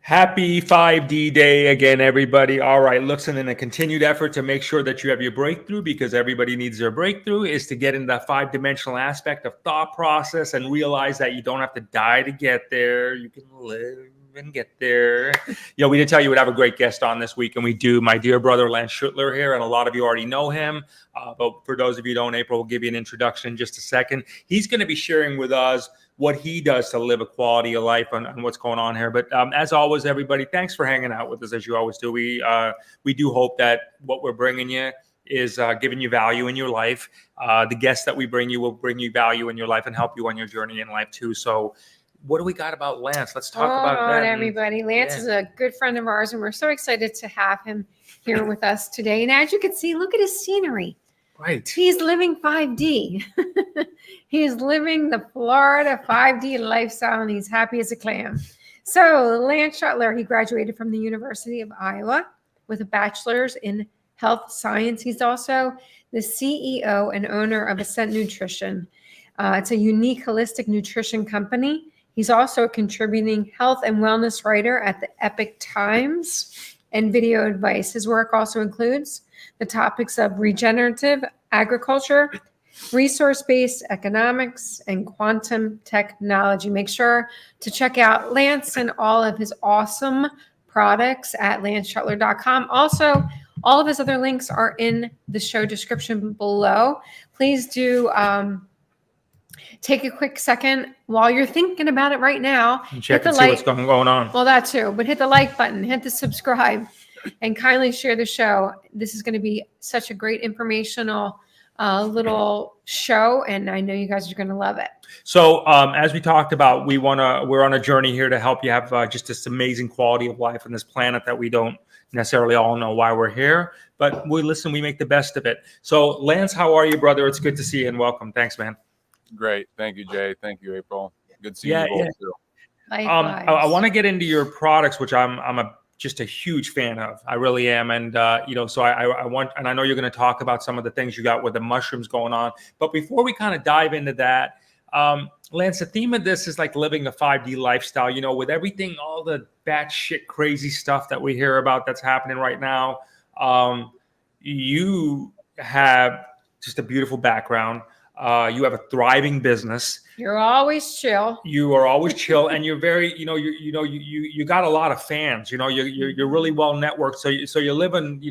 Happy 5D day again, everybody. All right, listen, in a continued effort to make sure that you have your breakthrough, because everybody needs their breakthrough, is to get into that five-dimensional aspect of thought process and realize that you don't have to die to get there. You can live and get there. We did tell you we'd have a great guest on this week, and we do. My dear brother, Lance Schuttler here, and a lot of you already know him. But for those of you who don't, April will give you an introduction in just a second. He's going to be sharing with us what he does to live a quality of life and what's going on here. But as always, everybody, thanks for hanging out with us as you always do. We do hope that what we're bringing you is giving you value in your life. The guests that we bring you will bring you value in your life and help you on your journey in life too. So what do we got about Lance? Let's talk about that. Everybody. Lance is a good friend of ours, and we're so excited to have him here with us today. And as you can see, look at his scenery. Right. He's living 5D. He's living the Florida 5D lifestyle, and he's happy as a clam. So Lance Schuttler, he graduated from the University of Iowa with a bachelor's in health science. He's also the CEO and owner of Ascent Nutrition. It's a unique holistic nutrition company. He's also a contributing health and wellness writer at the Epoch Times and video advice. His work also includes the topics of regenerative agriculture, resource-based economics, and quantum technology. Make sure to check out Lance and all of his awesome products at lanceschuttler.com. Also, all of his other links are in the show description below. Please do take a quick second while you're thinking about it right now. Check and see what's going on. Well, that too, but hit the like button, hit the subscribe, and kindly share the show. This is going to be such a great informational little show, and I know you guys are going to love it. So as we talked about, we're on a journey here to help you have just this amazing quality of life on this planet that we don't necessarily all know why we're here, but we make the best of it. So Lance, how are you, brother? It's good to see you and welcome. Thanks, man. Great. Thank you, Jay. Thank you, April. Good seeing you both too. I want to get into your products, which I'm just a huge fan of. I really am. And, so I want, and I know you're going to talk about some of the things you got with the mushrooms going on. But before we kind of dive into that, Lance, the theme of this is like living a 5D lifestyle, with everything, all the batshit crazy stuff that we hear about that's happening right now. You have just a beautiful background. You have a thriving business. You're always chill. You are always chill, and you're very, you got a lot of fans. You're really well networked. So you're living,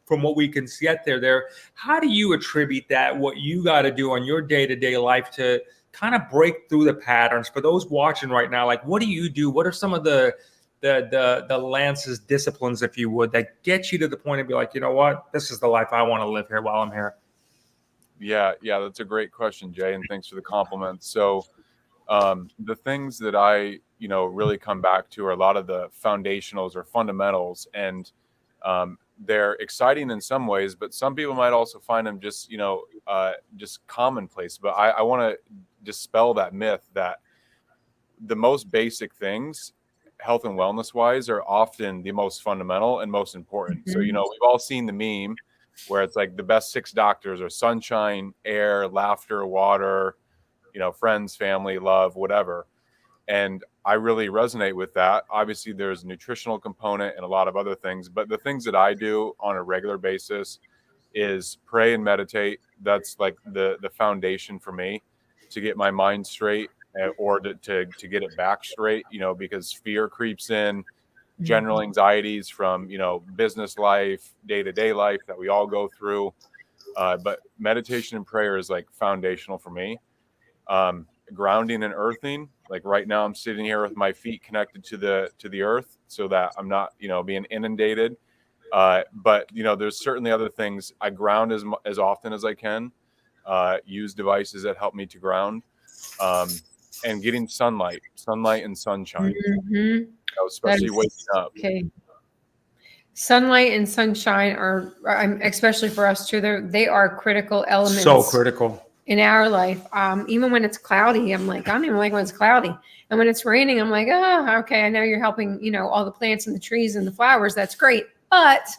from what we can see out there. How do you attribute that? What you got to do on your day-to-day life to kind of break through the patterns? For those watching right now, like, what do you do? What are some of the Lance's disciplines, if you would, that get you to the point of be like, you know what, this is the life I want to live here while I'm here? Yeah, that's a great question, Jay, and thanks for the compliments. So the things that I, really come back to are a lot of the foundationals or fundamentals, and they're exciting in some ways, but some people might also find them just, just commonplace. But I want to dispel that myth that the most basic things, health and wellness wise, are often the most fundamental and most important. Mm-hmm. So, we've all seen the meme where it's like the best 6 doctors are sunshine, air, laughter, water, friends, family, love, whatever. And I really resonate with that. Obviously, there's a nutritional component and a lot of other things, but the things that I do on a regular basis is pray and meditate. That's like the foundation for me to get my mind straight, or to get it back straight, because fear creeps in. General anxieties from, business life, day-to-day life that we all go through. But meditation and prayer is like foundational for me. Grounding and earthing, like right now I'm sitting here with my feet connected to the earth so that I'm not, being inundated. But, there's certainly other things. I ground as often as I can, use devices that help me to ground, and getting sunlight and sunshine. Mm-hmm. Especially waking up. Okay. Sunlight and sunshine are, especially for us too, they are critical elements. So critical in our life. Even when it's cloudy, I'm like, I don't even like when it's cloudy. And when it's raining, I'm like, oh, okay, I know you're helping, all the plants and the trees and the flowers. That's great. But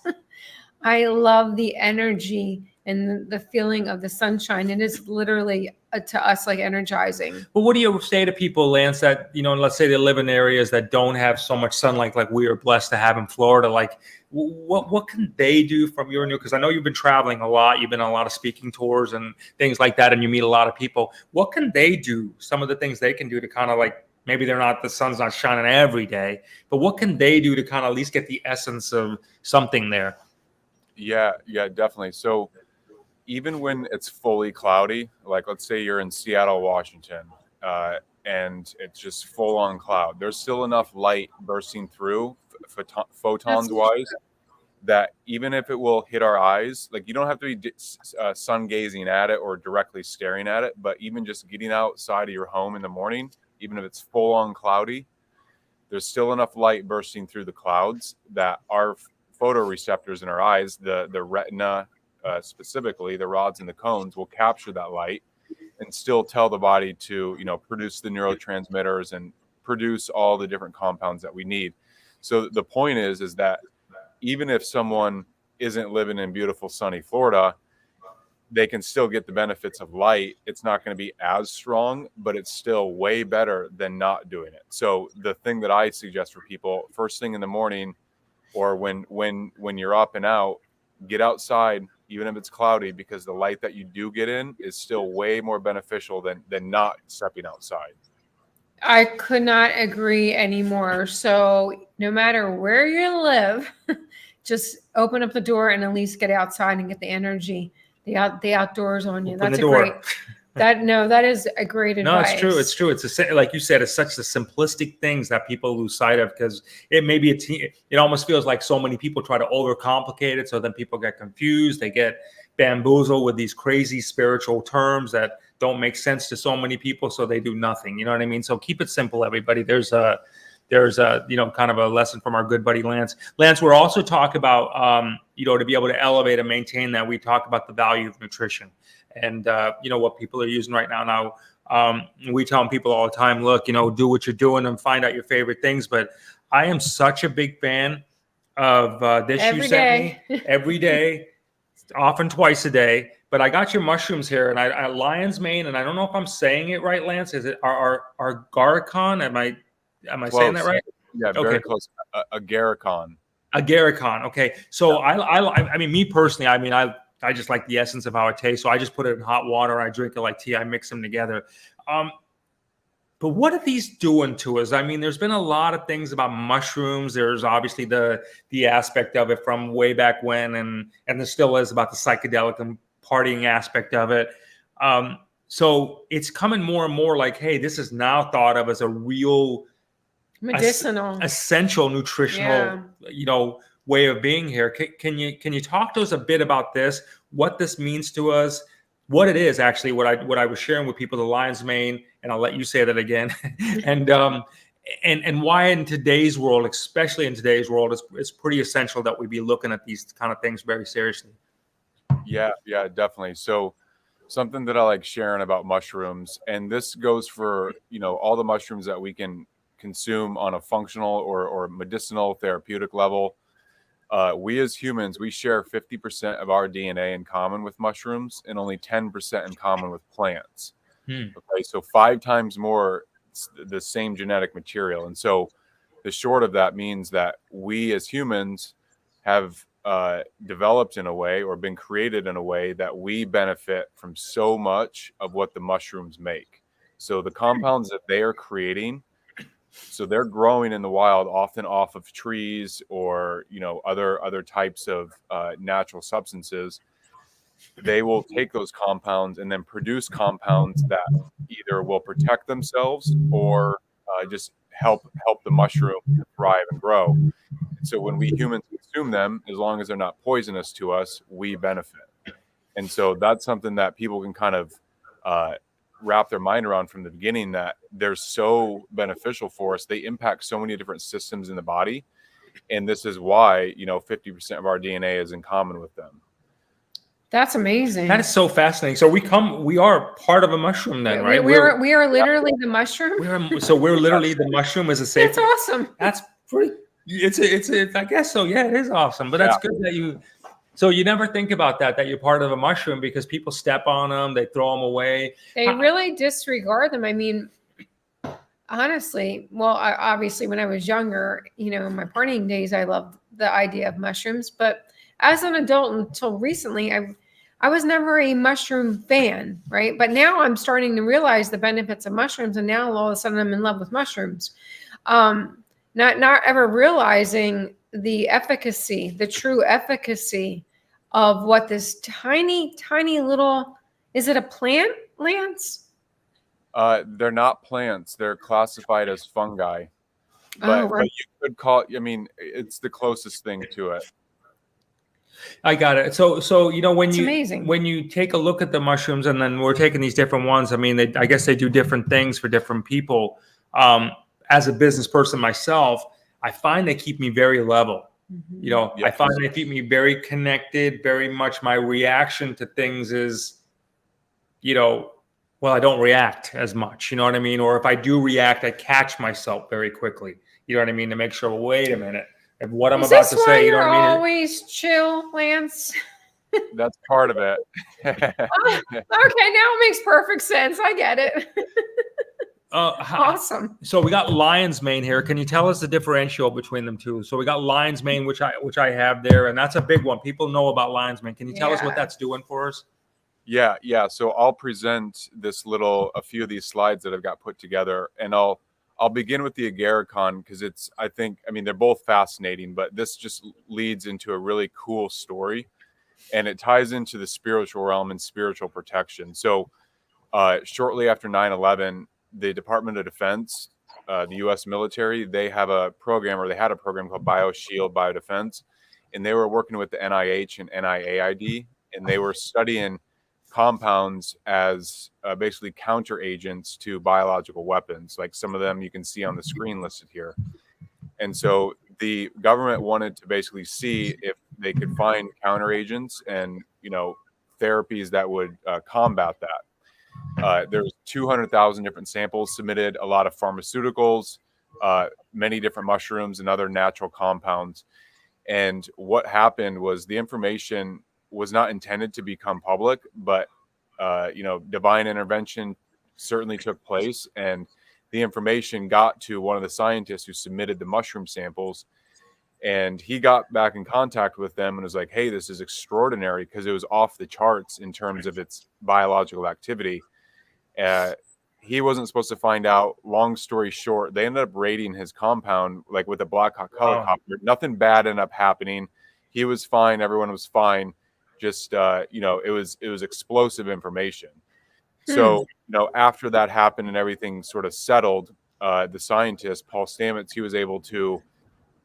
I love the energy and the feeling of the sunshine. It is literally to us like energizing. But what do you say to people, Lance, that, let's say they live in areas that don't have so much sunlight like we are blessed to have in Florida? Like, what can they do from your because I know you've been traveling a lot, you've been on a lot of speaking tours and things like that, and you meet a lot of people. What can they do? Some of the things they can do to kind of like, maybe the sun's not shining every day, but what can they do to kind of at least get the essence of something there? Yeah, definitely. So even when it's fully cloudy, like let's say you're in Seattle, Washington, and it's just full on cloud, there's still enough light bursting through photons wise that even if it will hit our eyes, like you don't have to be sun gazing at it or directly staring at it, but even just getting outside of your home in the morning, even if it's full on cloudy, there's still enough light bursting through the clouds that our photoreceptors in our eyes, the retina, specifically the rods and the cones, will capture that light and still tell the body to produce the neurotransmitters and produce all the different compounds that we need. So the point is that even if someone isn't living in beautiful sunny Florida, they can still get the benefits of light. It's not going to be as strong, but it's still way better than not doing it. So the thing that I suggest for people first thing in the morning, or when you're up and out, get outside, even if it's cloudy, because the light that you do get in is still way more beneficial than not stepping outside. I could not agree anymore. So no matter where you live, just open up the door and at least get outside and get the energy, the outdoors on you. Open That's the door. great. That is a great advice. No, it's true. It's true. It's like you said, it's such the simplistic things that people lose sight of, because it almost feels like so many people try to overcomplicate it. So then people get confused. They get bamboozled with these crazy spiritual terms that don't make sense to so many people. So they do nothing. You know what I mean? So keep it simple, everybody. There's a kind of a lesson from our good buddy Lance. Lance, we're also talking about to be able to elevate and maintain that. We talk about the value of nutrition. And, what people are using right now. We tell people all the time, look, do what you're doing and find out your favorite things. But I am such a big fan of this Every you sent day. me every day, often twice a day. But I got your mushrooms here, and I lion's mane, and I don't know if I'm saying it right, Lance. Is it our Garicon? Am I Close. saying that right? Yeah, very close. Agaricon. Agaricon. Okay. So I mean, me personally, I just like the essence of how it tastes. So I just put it in hot water. I drink it like tea. I mix them together. But what are these doing to us? I mean, there's been a lot of things about mushrooms. There's obviously the aspect of it from way back when, and there still is about the psychedelic and partying aspect of it. So it's coming more and more like, hey, this is now thought of as a real medicinal, essential nutritional, way of being here. Can you talk to us a bit about this? What this means to us? What it is actually? What I was sharing with people, the lion's mane, and I'll let you say that again. and why in today's world, especially in today's world, it's pretty essential that we be looking at these kind of things very seriously. Yeah, definitely. So something that I like sharing about mushrooms, and this goes for all the mushrooms that we can consume on a functional or medicinal therapeutic level. We as humans, we share 50% of our DNA in common with mushrooms and only 10% in common with plants. Okay, so 5 times more the same genetic material. And so the short of that means that we as humans have developed in a way or been created in a way that we benefit from so much of what the mushrooms make. So the compounds that they are creating, so they're growing in the wild, often off of trees or other types of natural substances. They will take those compounds and then produce compounds that either will protect themselves or just help the mushroom thrive and grow. So when we humans consume them, as long as they're not poisonous to us, we benefit. And so that's something that people can kind of wrap their mind around from the beginning, that they're so beneficial for us. They impact so many different systems in the body. And this is why, 50% of our DNA is in common with them. That's amazing. That is so fascinating. So we are part of a mushroom then, right? We are literally the mushroom. We're literally the mushroom as a safe. That's awesome. That's pretty. It's I guess so. Yeah, it is awesome. But that's good that you. So you never think about that you're part of a mushroom, because people step on them, they throw them away. They really disregard them. I mean, honestly, well, obviously when I was younger, in my partying days, I loved the idea of mushrooms. But as an adult until recently, I was never a mushroom fan, right? But now I'm starting to realize the benefits of mushrooms, and now all of a sudden I'm in love with mushrooms. Not ever realizing the efficacy, the true efficacy of what this tiny, tiny little, is it a plant, Lance? They're not plants. They're classified as fungi. Oh, But right. you could call it, I mean, it's the closest thing to it. I got it. So when It's you amazing. when you take a look at the mushrooms, and then we're taking these different ones. I mean, I guess they do different things for different people. As a business person myself, I find they keep me very level. Mhm. I find they keep me very connected. Very much my reaction to things is, well, I don't react as much. You know what I mean? Or if I do react, I catch myself very quickly. You know what I mean? To make sure, wait a minute, if what I'm Is about this to why say, you know you're what I mean? always chill, Lance? That's part of it. Okay, now it makes perfect sense. I get it. Awesome. So we got lion's mane here. Can you tell us the differential between them two? So we got lion's mane, which I have there, and that's a big one. People know about lion's mane. Can you tell us what Yeah. that's doing for us? Yeah. So I'll present a few of these slides that I've got put together, and I'll begin with the agarikon because I mean, they're both fascinating, but this just leads into a really cool story, and it ties into the spiritual realm and spiritual protection. So shortly after 9/11, the Department of Defense, the U.S. military, they had a program called BioShield Biodefense, and they were working with the NIH and NIAID, and they were studying compounds as basically counter agents to biological weapons. Like some of them you can see on the screen listed here. And so the government wanted to basically see if they could find counter agents and, therapies that would combat that. There's 200,000 different samples submitted, a lot of pharmaceuticals, many different mushrooms and other natural compounds. And what happened was the information was not intended to become public, but divine intervention certainly took place, and the information got to one of the scientists who submitted the mushroom samples, and he got back in contact with them and was like, "Hey, this is extraordinary," because it was off the charts in terms of its biological activity. He wasn't supposed to find out. Long story short, they ended up raiding his compound like with a Black Hawk helicopter. Nothing bad ended up happening. He was fine. Everyone was fine. Just it was explosive information. So after that happened and everything sort of settled, the scientist Paul Stamets, he was able to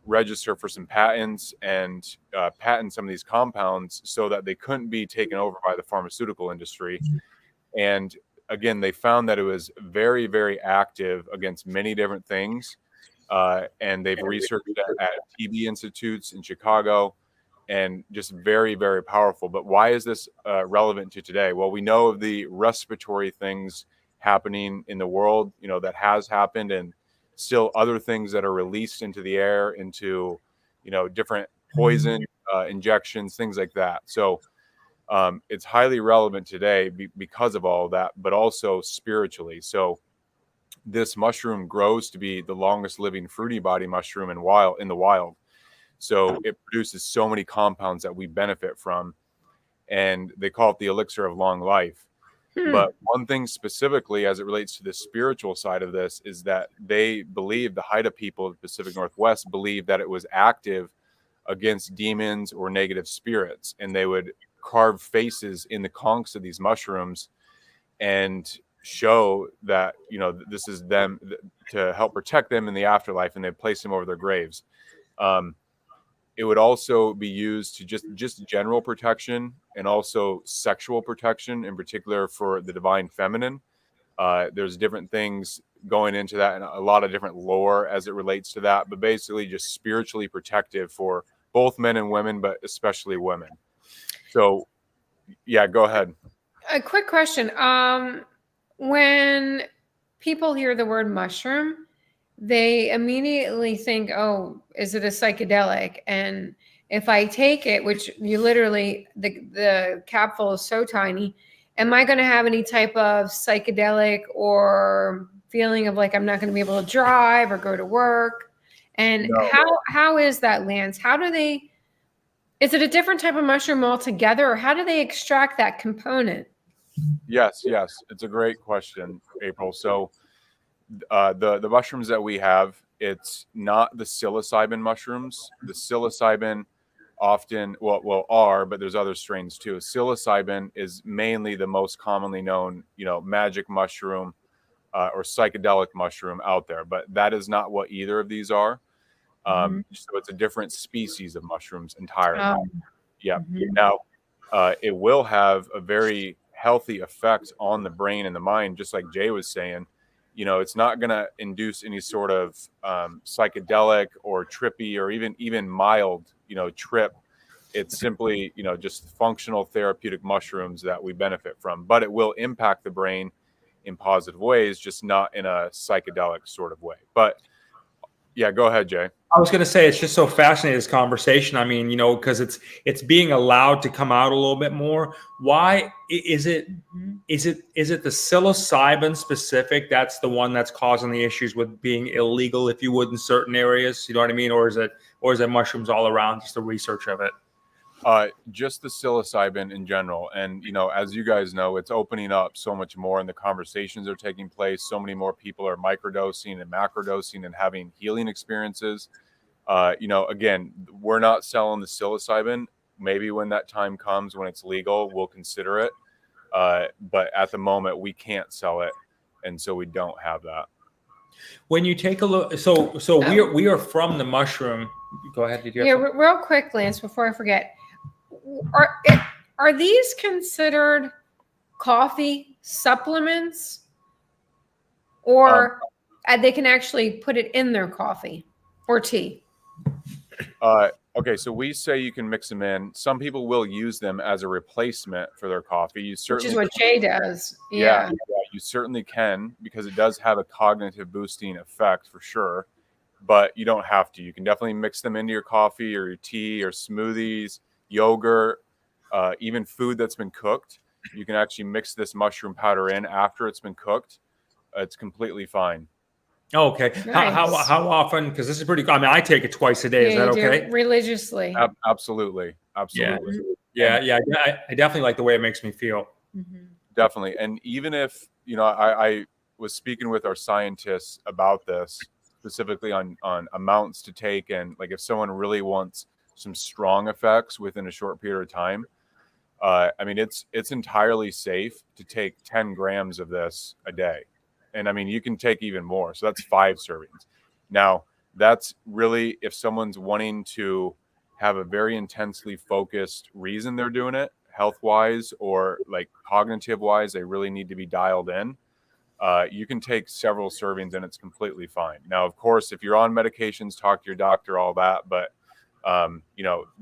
register for some patents and patent some of these compounds so that they couldn't be taken over by the pharmaceutical industry. And again, they found that it was very, very active against many different things. And they've researched at TB institutes in Chicago, and just very, very powerful. But why is this relevant to today? Well, we know of the respiratory things happening in the world, that has happened, and still other things that are released into the air, into, different poison injections, things like that. So it's highly relevant today because of all of that, but also spiritually. So this mushroom grows to be the longest living fruity body mushroom in the wild. So it produces so many compounds that we benefit from, and they call it the elixir of long life. But one thing specifically as it relates to the spiritual side of this is that they believe, the Haida people of the Pacific Northwest believe, that it was active against demons or negative spirits, and they would carve faces in the conchs of these mushrooms and show that this is them, to help protect them in the afterlife, and they place them over their graves. It would also be used to just general protection, and also sexual protection, in particular for the divine feminine. There's different things going into that, and a lot of different lore as it relates to that, but basically just spiritually protective for both men and women, but especially women. So yeah, go ahead. A quick question. When people hear the word mushroom, they immediately think, oh, is it a psychedelic? And if I take it, which you literally, the capsule is so tiny, am I going to have any type of psychedelic or feeling of like I'm not going to be able to drive or go to work? And No. how is that, Lance? How do they, is it a different type of mushroom altogether, or how do they extract that component? Yes, it's a great question, April. So the mushrooms that we have, it's not the psilocybin mushrooms. The psilocybin often are, but there's other strains too. Psilocybin is mainly the most commonly known, magic mushroom or psychedelic mushroom out there, but that is not what either of these are. So it's a different species of mushrooms entirely. Yeah. Now, it will have a very healthy effect on the brain and the mind, just like Jay was saying. It's not going to induce any sort of psychedelic or trippy or even mild, trip. It's simply, just functional therapeutic mushrooms that we benefit from, but it will impact the brain in positive ways, just not in a psychedelic sort of way. But yeah, go ahead, Jay. I was going to say, it's just so fascinating, this conversation. I mean, because it's being allowed to come out a little bit more. Why is it the psilocybin specific that's the one that's causing the issues with being illegal, if you would, in certain areas? You know what I mean? Or is it mushrooms all around, just the research of it? Just the psilocybin in general. And, as you guys know, it's opening up so much more and the conversations are taking place. So many more people are microdosing and macrodosing and having healing experiences. Again, we're not selling the psilocybin. Maybe when that time comes, when it's legal, we'll consider it. But at the moment, we can't sell it. And so we don't have that. When you take a look, so we are from the mushroom. Go ahead. Did you have something? Real quick, Lance, before I forget. Are these considered coffee supplements, or they can actually put it in their coffee or tea? Okay, so we say you can mix them in. Some people will use them as a replacement for their coffee. Which is what Jay does. Yeah, you certainly can, because it does have a cognitive boosting effect for sure. But you don't have to. You can definitely mix them into your coffee or your tea or smoothies, yogurt, even food that's been cooked. You can actually mix this mushroom powder in after it's been cooked. It's completely fine. Oh, okay. Nice. How often? Because this is pretty. I mean, I take it twice a day. Is that okay? Religiously. Absolutely. Yeah. I definitely like the way it makes me feel. Definitely. And even if I was speaking with our scientists about this, specifically on amounts to take, and like if someone really wants some strong effects within a short period of time, I mean, it's entirely safe to take 10 grams of this a day. And I mean, you can take even more. So that's 5 servings. Now, that's really if someone's wanting to have a very intensely focused reason they're doing it, health-wise or like cognitive-wise, they really need to be dialed in. You can take several servings and it's completely fine. Now, of course, if you're on medications, talk to your doctor, all that. But,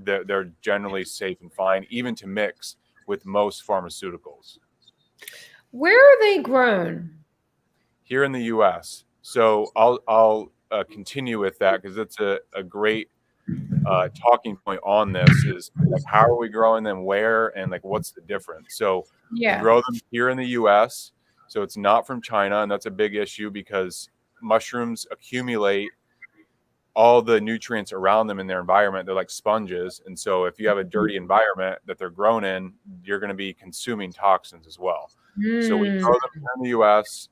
they're generally safe and fine, even to mix with most pharmaceuticals. Where are they grown? Here in the U.S. So I'll continue with that, because it's a great talking point on this is like, how are we growing them, where, and like what's the difference? So we grow them here in the U.S. So it's not from China, and that's a big issue because mushrooms accumulate all the nutrients around them in their environment. They're like sponges, and so if you have a dirty environment that they're grown in, you're going to be consuming toxins as well. So we grow them here in the U.S.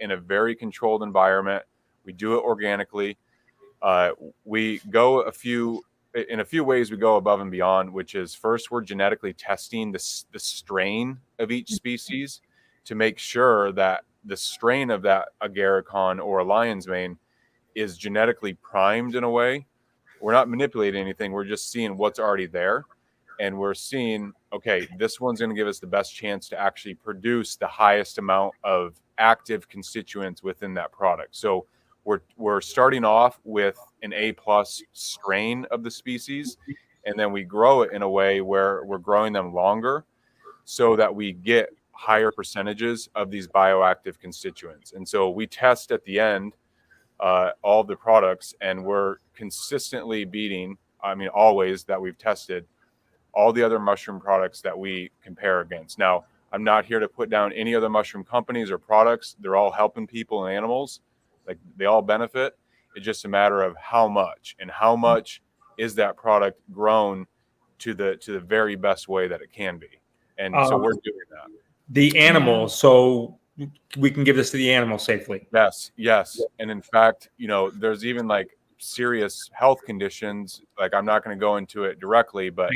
In a very controlled environment. We do it organically. We go in a few ways. We go above and beyond, which is first we're genetically testing the strain of each species to make sure that the strain of that agarikon or a lion's mane is genetically primed in a way. We're not manipulating anything. We're just seeing what's already there. And we're seeing, okay, this one's going to give us the best chance to actually produce the highest amount of active constituents within that product. So we're starting off with an A+ strain of the species, and then we grow it in a way where we're growing them longer so that we get higher percentages of these bioactive constituents. And so we test at the end all the products, and we're consistently beating I mean, always that we've tested all the other mushroom products that we compare against. Now, I'm not here to put down any other mushroom companies or products. They're all helping people and animals. Like, they all benefit. It's just a matter of how much, and how much is that product grown to the very best way that it can be. And so we're doing that. The animals, so we can give this to the animals safely. Yes. And in fact, there's even like serious health conditions. Like, I'm not going to go into it directly, but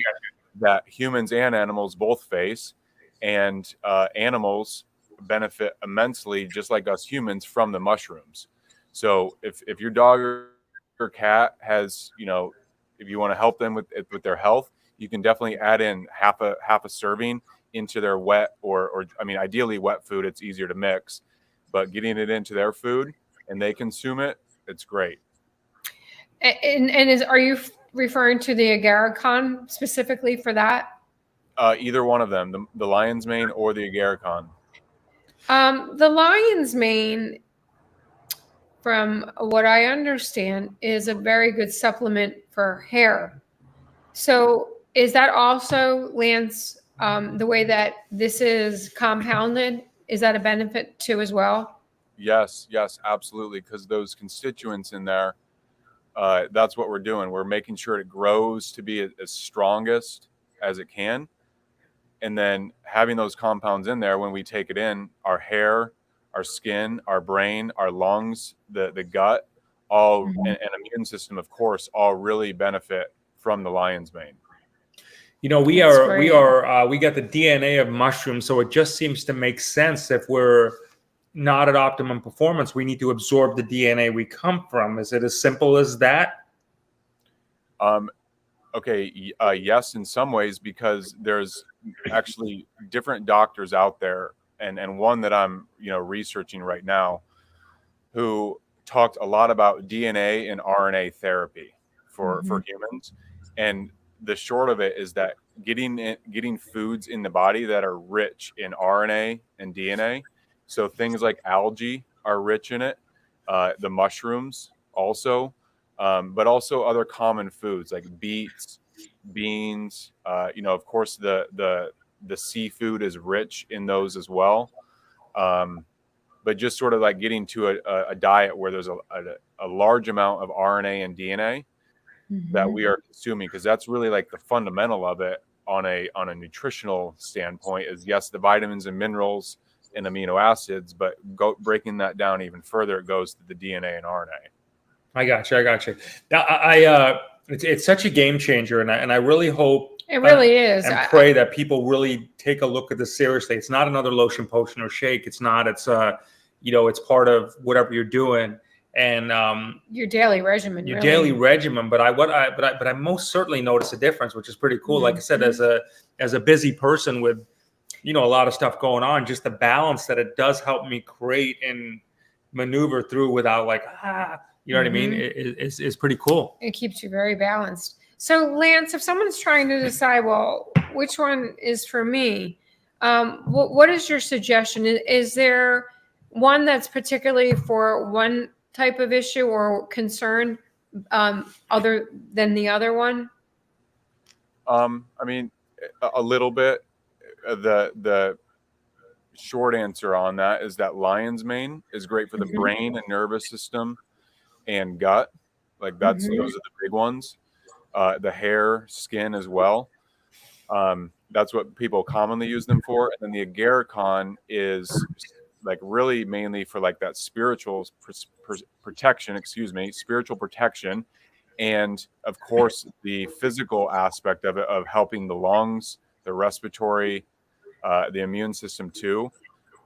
that humans and animals both face, and animals benefit immensely, just like us humans, from the mushrooms. So if your dog or cat has, if you want to help them with their health, you can definitely add in half a serving into their wet or I mean, ideally wet food. It's easier to mix, but getting it into their food and they consume it, it's great. And are you referring to the agarikon specifically for that? Either one of them, the lion's mane or the agarikon. The lion's mane, from what I understand, is a very good supplement for hair. So is that also, Lance, the way that this is compounded? Is that a benefit too as well? Yes, absolutely. Because those constituents in there, that's what we're doing. We're making sure it grows to be as strongest as it can. And then having those compounds in there, when we take it in, our hair, our skin, our brain, our lungs, the gut, all, and immune system, of course, all really benefit from the lion's mane. We got the DNA of mushrooms, so it just seems to make sense. If we're not at optimum performance, we need to absorb the DNA we come from. Is it as simple as that? Okay. Yes, in some ways, because there's actually different doctors out there, and one that I'm researching right now, who talked a lot about DNA and RNA therapy for humans. And the short of it is that getting foods in the body that are rich in RNA and DNA. So things like algae are rich in it, the mushrooms also, but also other common foods like beets, beans. Of course, the seafood is rich in those as well. But just sort of like getting to a diet where there's a large amount of RNA and DNA that we are consuming, because that's really like the fundamental of it on a nutritional standpoint. Is yes, the vitamins and minerals and amino acids, but breaking that down even further, it goes to the DNA and RNA. I got you. It's such a game changer, and I really hope it really is, and pray that people really take a look at this seriously. It's not another lotion, potion, or shake. It's not. It's it's part of whatever you're doing, and your daily regimen. Daily regimen. But I most certainly notice a difference, which is pretty cool. Like I said, as a busy person with a lot of stuff going on, just the balance that it does help me create and maneuver through without like you know what I mean? Is pretty cool. It keeps you very balanced. So Lance, if someone's trying to decide, well, which one is for me, what is your suggestion? Is there one that's particularly for one type of issue or concern other than the other one? I mean, a little bit. The short answer on that is that lion's mane is great for the brain and nervous system and gut. Like those are the big ones. The hair, skin as well. That's what people commonly use them for. And then the agarikon is like really mainly for like that spiritual protection, and of course the physical aspect of it, of helping the lungs, the respiratory, the immune system too.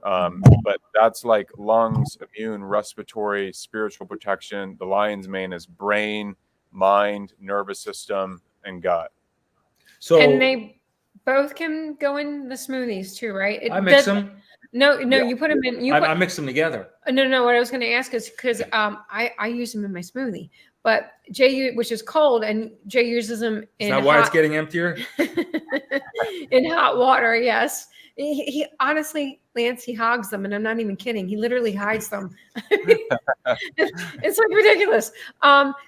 But that's like lungs, immune, respiratory, spiritual protection. The lion's mane is brain, mind, nervous system, and gut. So, and they both can go in the smoothies too, right? I mix them. No, you put them in. I mix them together. No. What I was going to ask is because I use them in my smoothie, but Jay, which is cold, and Jay uses them in. Is that why it's getting emptier? In hot water, yes. He honestly, Lance, he hogs them, and I'm not even kidding. He literally hides them. It's like ridiculous.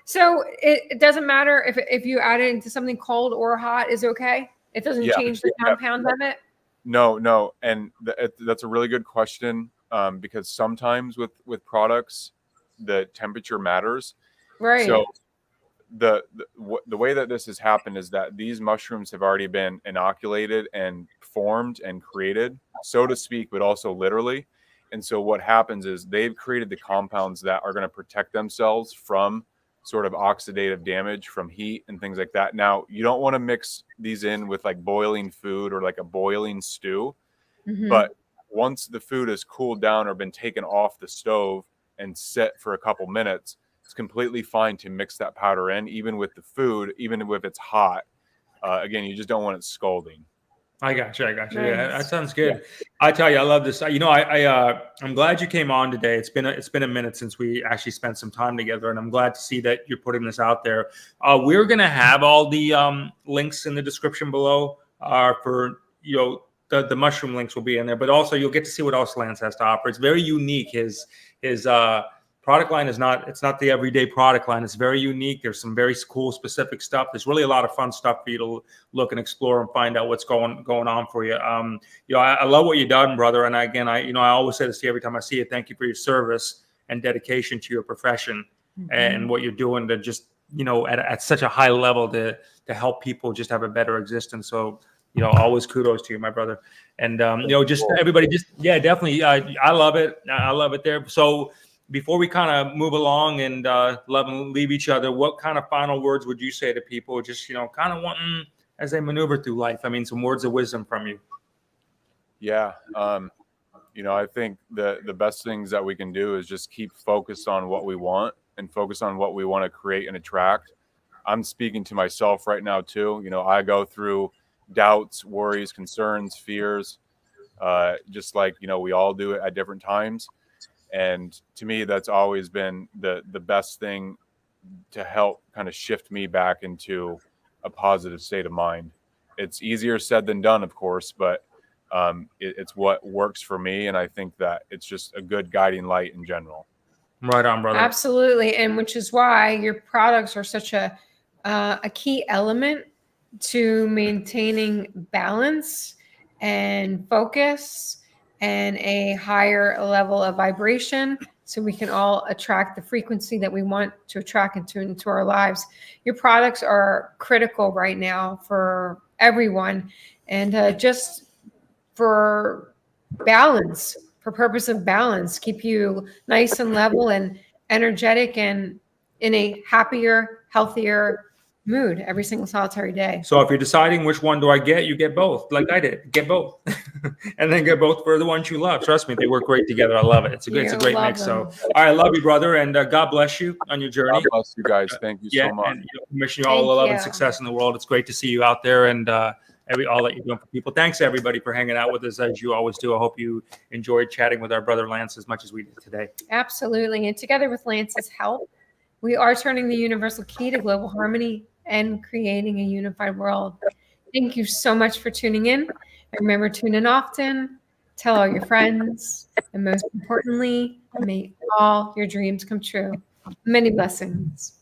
So it doesn't matter if you add it into something cold or hot is okay. It doesn't Yeah. change the compound of it. No, and that's a really good question, because sometimes with products, the temperature matters. Right. So the way that this has happened is that these mushrooms have already been inoculated and formed and created, so to speak, but also literally. And so what happens is they've created the compounds that are going to protect themselves from sort of oxidative damage from heat and things like that. Now, you don't want to mix these in with like boiling food or like a boiling stew, but once the food has cooled down or been taken off the stove and set for a couple minutes, it's completely fine to mix that powder in, even with the food, even if it's hot. Again, you just don't want it scalding. I got you. Nice. Yeah, that sounds good. I tell you, I love this. You know, I'm glad you came on today. It's been a minute since we actually spent some time together, and I'm glad to see that you're putting this out there. We're gonna have all the links in the description below for the mushroom links will be in there, but also you'll get to see what else Lance has to offer. It's very unique. His product line it's not the everyday product line. It's very unique. There's some very cool specific stuff. There's really a lot of fun stuff for you to look and explore and find out what's going on for you. I love what you've done, brother. And again, I always say this to you every time I see you. Thank you for your service and dedication to your profession and what you're doing to just, at such a high level to help people just have a better existence. So, always kudos to you, my brother. And, just everybody definitely. I love it. I love it there. So, before we kind of move along and leave each other, what kind of final words would you say to people just, kind of wanting as they maneuver through life? I mean, some words of wisdom from you. Yeah. I think the best things that we can do is just keep focused on what we want and focus on what we want to create and attract. I'm speaking to myself right now too. I go through doubts, worries, concerns, fears, just like, we all do it at different times. And to me, that's always been the best thing to help kind of shift me back into a positive state of mind. It's easier said than done, of course, but it's what works for me. And I think that it's just a good guiding light in general. Right on, brother. Absolutely. And which is why your products are such a key element to maintaining balance and focus and a higher level of vibration, so we can all attract the frequency that we want to attract into our lives. Your products are critical right now for everyone, and just for balance, for purpose of balance, keep you nice and level and energetic and in a happier, healthier mood every single solitary day. So if you're deciding which one do I get, you get both, like I did. Get both, and then get both for the ones you love. Trust me, they work great together. I love it. It's a great mix. So, all right, I love you, brother, and God bless you on your journey. God bless you guys. Thank you so much. And wishing you all the love and success in the world. It's great to see you out there and all that you're doing for people. Thanks everybody for hanging out with us as you always do. I hope you enjoyed chatting with our brother Lance as much as we did today. Absolutely, and together with Lance's help, we are turning the universal key to global harmony and creating a unified world. Thank you so much for tuning in. And remember, tune in often, tell all your friends, and most importantly, may all your dreams come true. Many blessings.